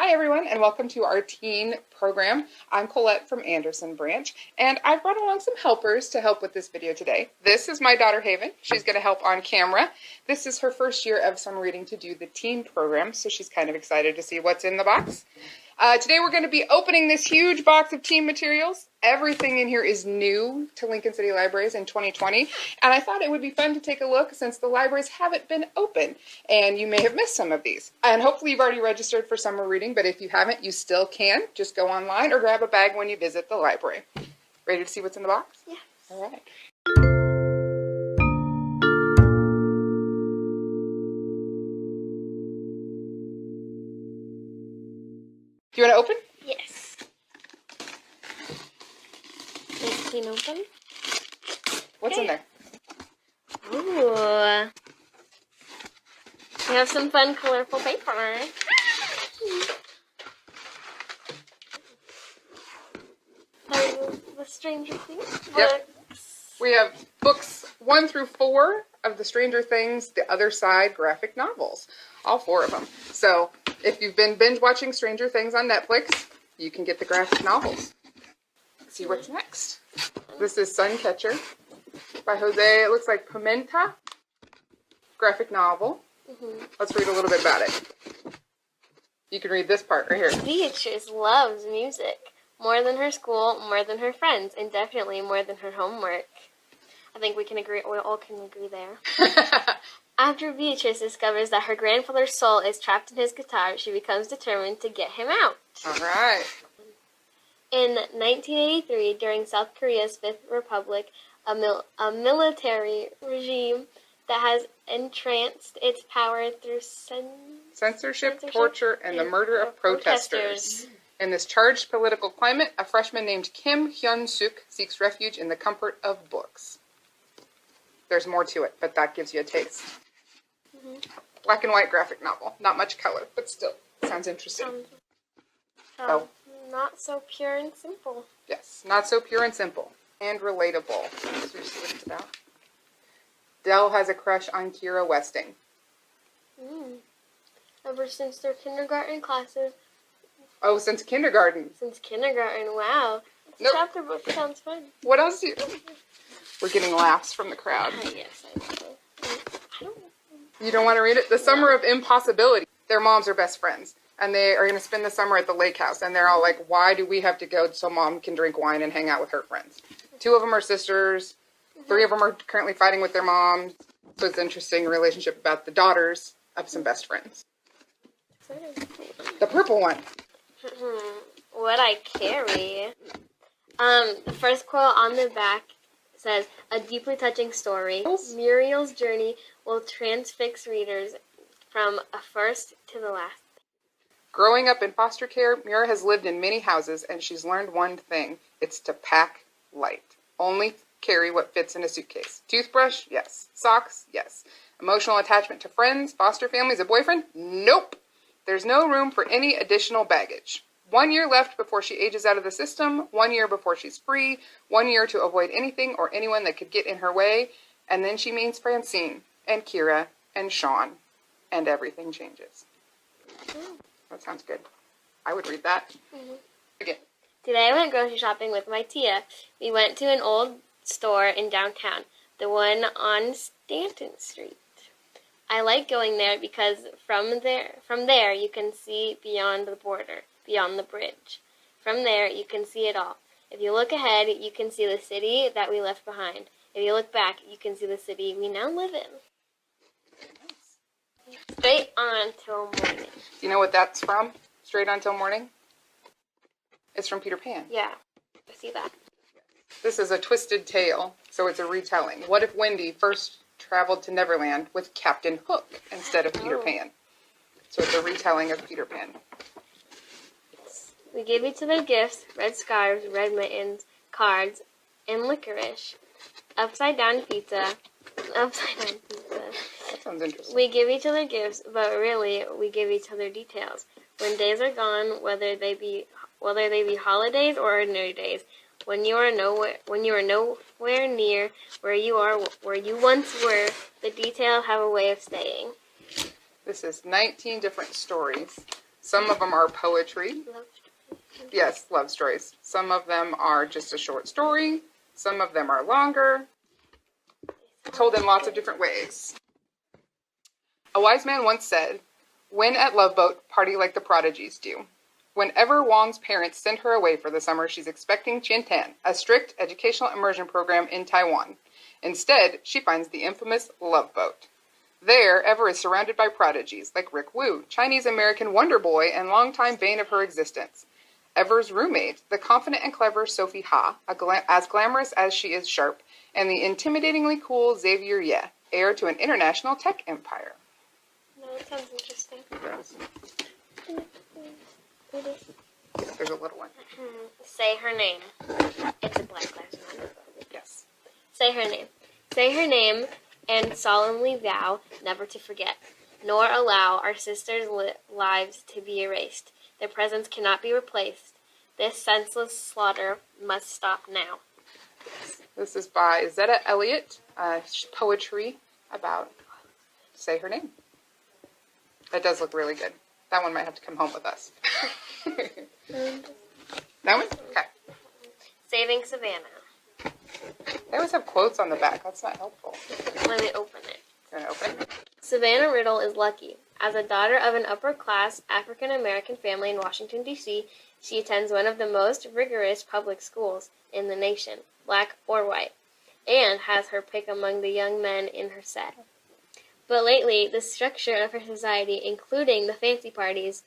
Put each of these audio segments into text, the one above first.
Hi everyone, and welcome to our teen program. I'm Colette from Anderson Branch, and I've brought along some helpers to help with this video today. This is my daughter Haven. She's going to help on camera. This is her first year of summer reading to do the teen program, so she's kind of excited to see what's in the box. Today we're going to be opening this huge box of teen materials. Everything in here is new to Lincoln City Libraries in 2020, and I thought it would be fun to take a look since the libraries haven't been open, and you may have missed some of these. And hopefully you've already registered for summer reading, but if you haven't, you still can. Just go online or grab a bag when you visit the library. Ready to see what's in the box? Yeah. All right. Do you want to open? Yes. Is teen open? What's in there? Ooh. We have some fun, colorful paper. The Stranger Things Yep. books. We have books 1 through 4 of the Stranger Things, The Other Side graphic novels. All 4 of them. So if you've been binge watching Stranger Things on Netflix, you can get the graphic novels. Let's see what's next. This is Suncatcher by Jose, it looks like Pimenta. Graphic novel. Let's read a little bit about it. You can read this part right here. Beatrice loves music. More than her school, more than her friends, and definitely more than her homework. I think we all can agree there. After Beatrice discovers that her grandfather's soul is trapped in his guitar, she becomes determined to get him out. All right. In 1983, during South Korea's Fifth Republic, a military regime that has entranced its power through Censorship, torture, and the murder of protesters. In this charged political climate, a freshman named Kim Hyun-suk seeks refuge in the comfort of books. There's more to it, but that gives you a taste. Black and white graphic novel. Not much color, but still sounds interesting. Not so pure and simple. Yes, not so pure and simple. And relatable. Let's see what it's about. Dell has a crush on Kira Westing. Ever since their kindergarten classes. Oh, since kindergarten. Since kindergarten, wow. This chapter book sounds fun. What else do you... We're getting laughs from the crowd. Yes, I know. You don't want to read it? The Summer of Impossibility. Their moms are best friends. And they are going to spend the summer at the lake house. And they're all like, why do we have to go so mom can drink wine and hang out with her friends? 2 of them are sisters. 3 of them are currently fighting with their moms. So it's an interesting relationship about the daughters of some best friends. The purple one. What I carry. The first quote on the back says, "A deeply touching story. Muriel's journey will transfix readers from a first to the last." Growing up in foster care, Mira has lived in many houses, and she's learned one thing. It's to pack light. Only carry what fits in a suitcase. Toothbrush? Yes. Socks? Yes. Emotional attachment to friends, foster families, a boyfriend? Nope. There's no room for any additional baggage. 1 year left before she ages out of the system, 1 year before she's free, 1 year to avoid anything or anyone that could get in her way, and then she meets Francine, and Kira, and Sean, and everything changes. That sounds good. I would read that. Again. Today I went grocery shopping with my tia. We went to an old store in downtown, the one on Stanton Street. I like going there because from there you can see beyond the border, beyond the bridge. From there you can see it all. If you look ahead, you can see the city that we left behind. If you look back, you can see the city we now live in. Straight on till morning. Do you know what that's from? Straight on till morning? It's from Peter Pan. Yeah, I see that. This is a twisted tale, so it's a retelling. What if Wendy first traveled to Neverland with Captain Hook instead of Peter Pan? So it's a retelling of Peter Pan. We gave each other gifts, red scarves, red mittens, cards, and licorice. Upside down pizza. That sounds interesting. We give each other gifts, but really, we give each other details. When days are gone, whether they be holidays or ordinary days, when you are nowhere near where you once were, the details have a way of staying. This is 19 different stories Some of them are poetry. Love. Yes, love stories. Some of them are just a short story. Some of them are longer, told in lots of different ways. A wise man once said, "When at Love Boat, party like the prodigies do." Whenever Wang's parents send her away for the summer, she's expecting Qiantan, a strict educational immersion program in Taiwan. Instead, she finds the infamous Love Boat. There, Ever is surrounded by prodigies like Rick Wu, Chinese-American wonder boy and longtime bane of her existence. Ever's roommate, the confident and clever Sophie Ha, as glamorous as she is sharp, and the intimidatingly cool Xavier Ye, heir to an international tech empire. No, that sounds interesting. There's a little one. Say her name. It's a Black Lives Matter book. Yes. Say her name. Say her name and solemnly vow never to forget, nor allow our sisters' lives to be erased. Their presence cannot be replaced. This senseless slaughter must stop now. This is by Zetta Elliott, poetry about Say Her Name. That does look really good. That one might have to come home with us. That one? Okay. Saving Savannah. They always have quotes on the back. That's not helpful. Let me open it. You want to open it? Savannah Riddle is lucky. As a daughter of an upper-class African-American family in Washington, D.C., she attends one of the most rigorous public schools in the nation, black or white, and has her pick among the young men in her set. But lately, the structure of her society, including the fancy parties,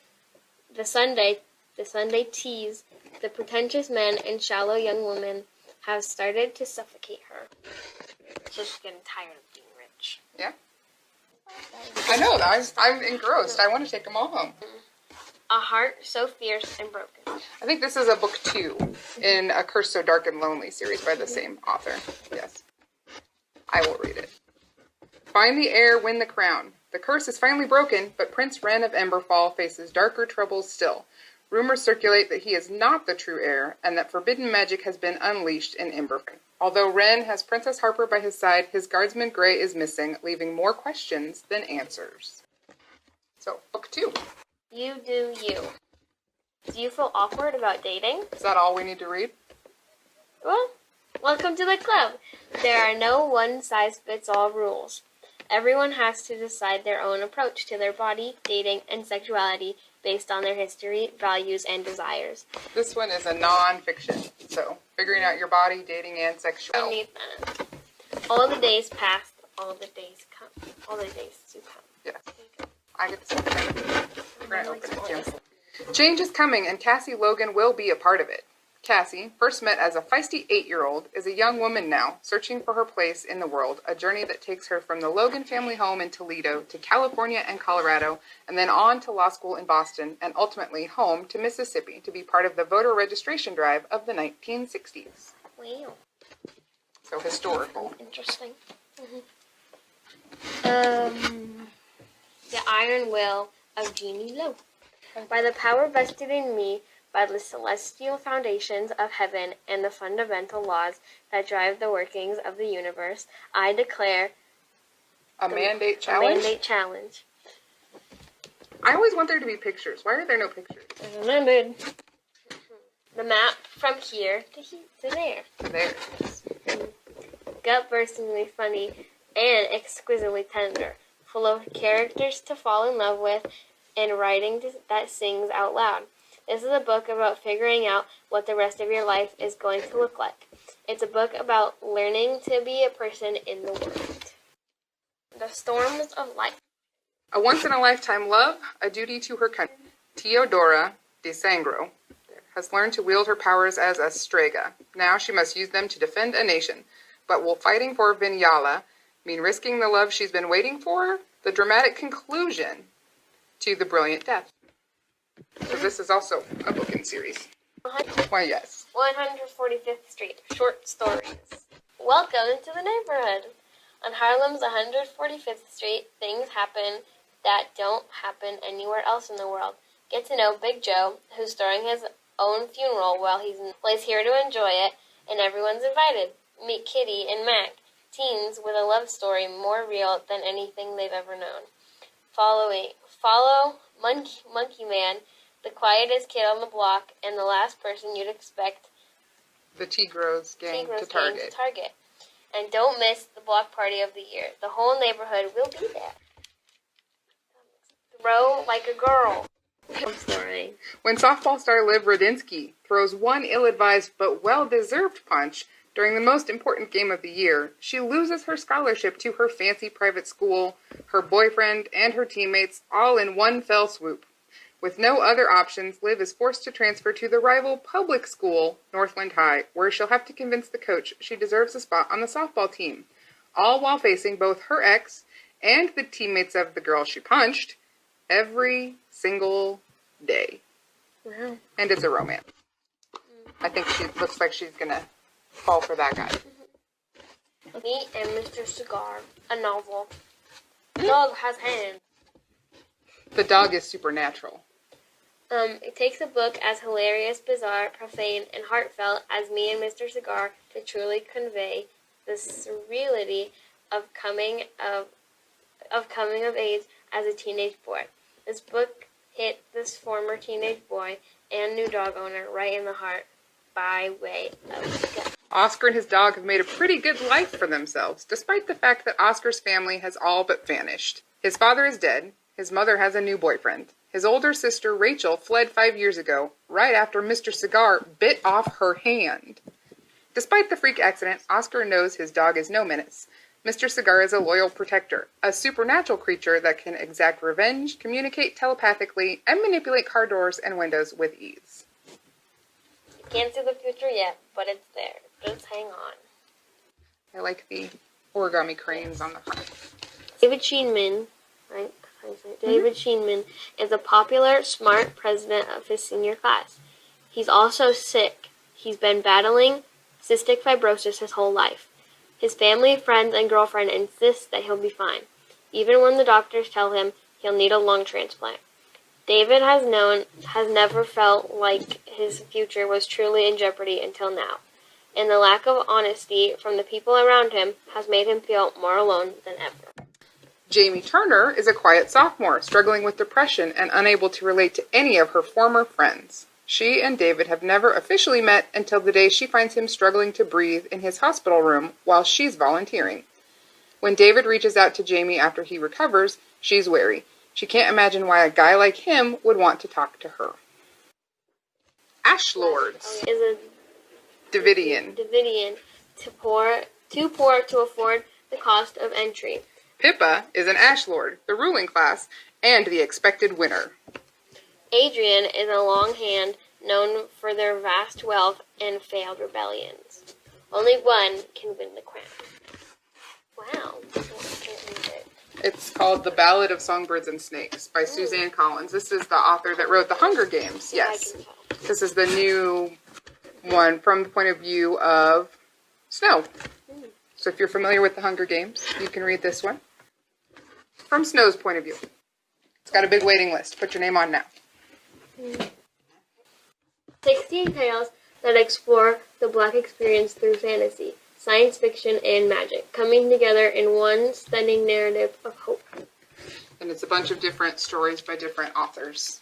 the Sunday teas, the pretentious men, and shallow young women, have started to suffocate her. She's getting tired of being rich. Yeah. I know. I'm engrossed. I want to take them all home. A heart so fierce and broken. I think this is a book 2 in A Curse So Dark and Lonely series by the same author. Yes. I will read it. Find the heir, win the crown. The curse is finally broken, but Prince Ren of Emberfall faces darker troubles still. Rumors circulate that he is not the true heir, and that forbidden magic has been unleashed in Emberfall. Although Ren has Princess Harper by his side, his guardsman Gray is missing, leaving more questions than answers. So, book 2. You do you. Do you feel awkward about dating? Is that all we need to read? Well, welcome to the club. There are no one-size-fits-all rules. Everyone has to decide their own approach to their body, dating, and sexuality based on their history, values, and desires. This one is a non-fiction, so figuring out your body, dating, and I sexuality. need that. All the days past, all the days come. All the days to come. Yes. I get the same thing. We're going to open it too. Change is coming, and Cassie Logan will be a part of it. Cassie, first met as a feisty 8-year-old, is a young woman now, searching for her place in the world, a journey that takes her from the Logan family home in Toledo to California and Colorado, and then on to law school in Boston, and ultimately home to Mississippi to be part of the voter registration drive of the 1960s. Wow. So historical. Interesting. The Iron Will of Jeannie Lowe. By the power vested in me by the celestial foundations of heaven and the fundamental laws that drive the workings of the universe, I declare A mandate challenge? A mandate challenge. I always want there to be pictures. Why are there no pictures? Remembered. The map from here to there. There. Gut-burstingly funny and exquisitely tender, full of characters to fall in love with and writing that sings out loud. This is a book about figuring out what the rest of your life is going to look like. It's a book about learning to be a person in the world. The Storms of Life. A once-in-a-lifetime love, a duty to her country. Teodora de Sangro has learned to wield her powers as a strega. Now she must use them to defend a nation. But will fighting for Vinyala mean risking the love she's been waiting for? The dramatic conclusion to the brilliant death. So this is also a book in series. Why, yes. 145th Street, short stories. Welcome to the neighborhood. On Harlem's 145th Street, things happen that don't happen anywhere else in the world. Get to know Big Joe, who's throwing his own funeral while he's here to enjoy it, and everyone's invited. Meet Kitty and Mac, teens with a love story more real than anything they've ever known. Follow Monkey Man, the quietest kid on the block, and the last person you'd expect The Tigro's gang to gang to target. And don't miss the block party of the year. The whole neighborhood will be there. Throw like a girl. I'm sorry. When softball star Liv Rodinsky throws one ill-advised but well-deserved punch during the most important game of the year, she loses her scholarship to her fancy private school, her boyfriend, and her teammates all in one fell swoop. With no other options, Liv is forced to transfer to the rival public school, Northland High, where she'll have to convince the coach she deserves a spot on the softball team, all while facing both her ex and the teammates of the girl she punched every single day. Wow. And it's a romance. I think she looks like she's gonna fall for that guy. Me and Mr. Cigar, a novel. Dog has hands. The dog is supernatural. It takes a book as hilarious, bizarre, profane, and heartfelt as Me and Mr. Cigar to truly convey the surreality of coming of age as a teenage boy. This book hit this former teenage boy and new dog owner right in the heart by way of gut. Oscar and his dog have made a pretty good life for themselves, despite the fact that Oscar's family has all but vanished. His father is dead. His mother has a new boyfriend. His older sister, Rachel, fled 5 years ago, right after Mr. Cigar bit off her hand. Despite the freak accident, Oscar knows his dog is no menace. Mr. Cigar is a loyal protector, a supernatural creature that can exact revenge, communicate telepathically, and manipulate car doors and windows with ease. Can't see the future yet, but it's there. Just hang on. I like the origami cranes on the front. David Sheenman, right? David Sheenman is a popular, smart president of his senior class. He's also sick. He's been battling cystic fibrosis his whole life. His family, friends, and girlfriend insist that he'll be fine, even when the doctors tell him he'll need a lung transplant. David has never felt like his future was truly in jeopardy until now, and the lack of honesty from the people around him has made him feel more alone than ever. Jamie Turner is a quiet sophomore, struggling with depression and unable to relate to any of her former friends. She and David have never officially met until the day she finds him struggling to breathe in his hospital room while she's volunteering. When David reaches out to Jamie after he recovers, she's wary. She can't imagine why a guy like him would want to talk to her. Ashlords Is a Davidian. too poor to afford the cost of entry. Pippa is an Ashlord, the ruling class, and the expected winner. Adrian is a longhand known for their vast wealth and failed rebellions. Only one can win the crown. Wow. I can't read it. It's called The Ballad of Songbirds and Snakes by Suzanne Collins. This is the author that wrote The Hunger Games. Yes. I can tell. This is the new one from the point of view of Snow. So if you're familiar with The Hunger Games, you can read this one from Snow's point of view. It's got a big waiting list. Put your name on now. 16 tales that explore the Black experience through fantasy, science fiction, and magic, coming together in one stunning narrative of hope. And it's a bunch of different stories by different authors.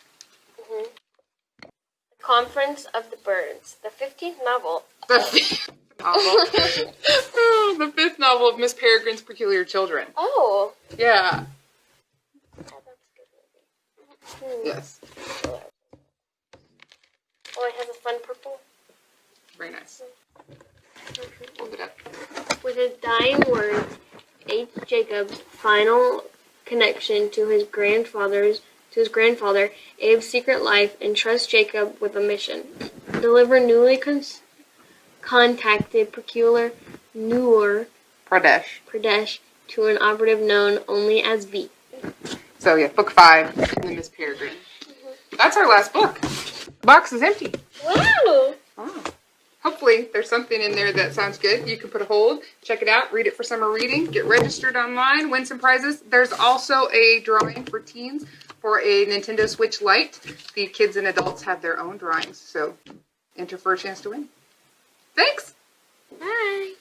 The Conference of the Birds, the 15th novel. The fifth novel. Oh, the fifth novel of Miss Peregrine's Peculiar Children. Oh. Yeah. That's a good movie. Yes. Oh, it has a fun purple. Very nice. Hold it up. With his dying words, H. Jacob's final connection to his grandfather, Abe's secret life, entrusts Jacob with a mission: deliver newly contacted peculiar Noor Pradesh to an operative known only as V. So yeah, book 5 in the Miss Peregrine. That's our last book. The box is empty. Wow! Oh. Hopefully there's something in there that sounds good. You can put a hold, check it out, read it for summer reading, get registered online, win some prizes. There's also a drawing for teens for a Nintendo Switch Lite. The kids and adults have their own drawings, so enter for a chance to win. Thanks! Bye!